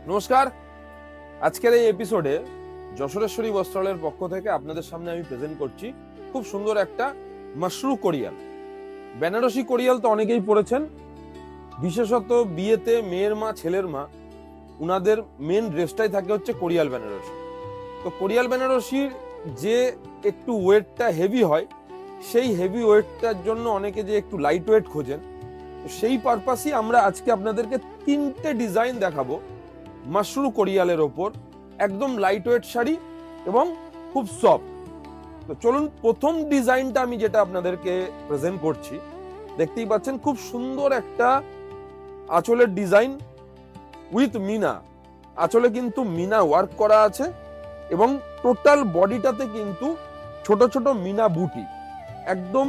নমস্কার। আজকের এই এপিসোডে যশোরেশ্বরী বস্ত্রালয়ের পক্ষ থেকে আপনাদের সামনে আমি প্রেজেন্ট করছি খুব সুন্দর একটা মাশরু কোরিয়াল। বেনারসি কোরিয়াল তো অনেকেই পড়েছেন, বিশেষত বিয়েতে মেয়ের মা ছেলের মা উনাদের মেন ড্রেসটাই থাকে হচ্ছে কোরিয়াল বেনারসি। তো কোরিয়াল বেনারসির যে একটু ওয়েটটা হেভি হয়, সেই হেভি ওয়েটটার জন্য অনেকে যে একটু লাইট ওয়েট খোঁজেন, তো সেই পারপাসই আমরা আজকে আপনাদেরকে 3টে ডিজাইন দেখাবো মাশরু কোরিয়ালের ওপর, একদম লাইট ওয়েট শাড়ি এবং খুব সফট। তো চলুন, প্রথম ডিজাইনটা আমি যেটা আপনাদেরকে প্রেজেন্ট করছি, দেখতেই পাচ্ছেন খুব সুন্দর একটা আঁচলের ডিজাইন উইথ মিনা। আঁচলে কিন্তু মিনা ওয়ার্ক করা আছে এবং টোটাল বডিটাতে কিন্তু ছোট ছোট মিনা বুটি, একদম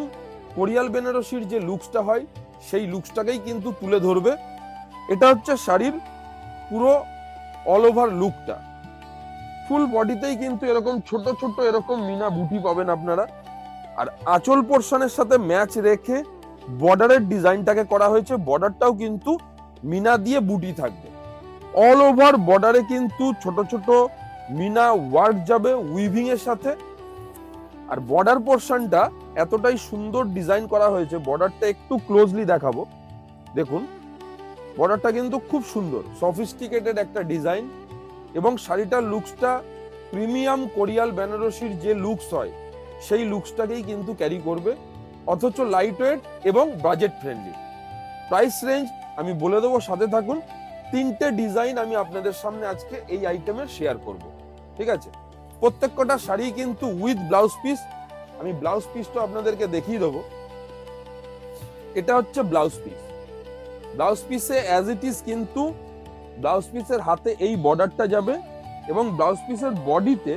কোরিয়াল বেনারসির যে লুকসটা হয় সেই লুকসটাকেই কিন্তু তুলে ধরবে। এটা হচ্ছে শাড়ির পুরো অল ওভার লুকটা। ফুল বডিতেই কিন্তু এরকম ছোট ছোট এরকম মিনা বুটি পাবেন আপনারা। আর আঁচল পোর্শনের সাথে ম্যাচ রেখে বর্ডারের ডিজাইনটাকে করা হয়েছে, বর্ডারটাও কিন্তু মিনা দিয়ে বুটি থাকবে। অল ওভার বর্ডারে কিন্তু ছোট ছোট মিনা ওয়ার্ক যাবে উইভিং এর সাথে। আর বর্ডার পোর্শনটা এতটাই সুন্দর ডিজাইন করা হয়েছে, বর্ডারটা একটু ক্লোজলি দেখাবো। দেখুন, বর্ডারটা কিন্তু খুব সুন্দর, সফিস্টিকেটেড একটা ডিজাইন এবং শাড়িটার লুকসটা প্রিমিয়াম কোরিয়াল বেনারসির যে লুকস হয় সেই লুকসটাকেই কিন্তু ক্যারি করবে, অথচ লাইট ওয়েট এবং বাজেট ফ্রেন্ডলি। প্রাইস রেঞ্জ আমি বলে দেবো, সাথে থাকুন। 3টে ডিজাইন আমি আপনাদের সামনে আজকে এই আইটেমের শেয়ার করব, ঠিক আছে? প্রত্যেকটা শাড়ি কিন্তু উইথ ব্লাউজ পিস। আমি ব্লাউজ পিসটা আপনাদেরকে দেখিয়ে দেবো। এটা হচ্ছে ব্লাউজ পিস। ব্লাউজ পিসে অ্যাজ ইট ইজ কিন্তু ব্লাউজ পিসের হাতে এই বর্ডারটা যাবে এবং ব্লাউজ পিসের বডিতে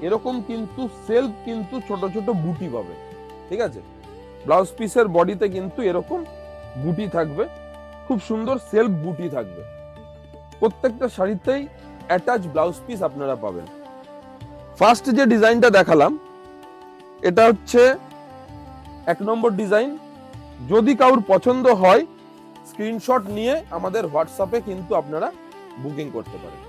এরকম কিন্তু সেলফ কিন্তু ছোট ছোট বুটি পাবে, ঠিক আছে? ব্লাউজ পিসের বডিতে কিন্তু এরকম বুটি থাকবে, খুব সুন্দর সেলফ বুটি থাকবে। প্রত্যেকটা শাড়িতেই অ্যাটাচ ব্লাউজ পিস আপনারা পাবেন। ফার্স্ট যে ডিজাইনটা দেখালাম, এটা হচ্ছে 1 নম্বর ডিজাইন। যদি কারোর পছন্দ হয়, স্ক্রিনশট নিয়ে আমাদের হোয়াটসঅ্যাপে কিন্তু আপনারা বুকিং করতে পারেন।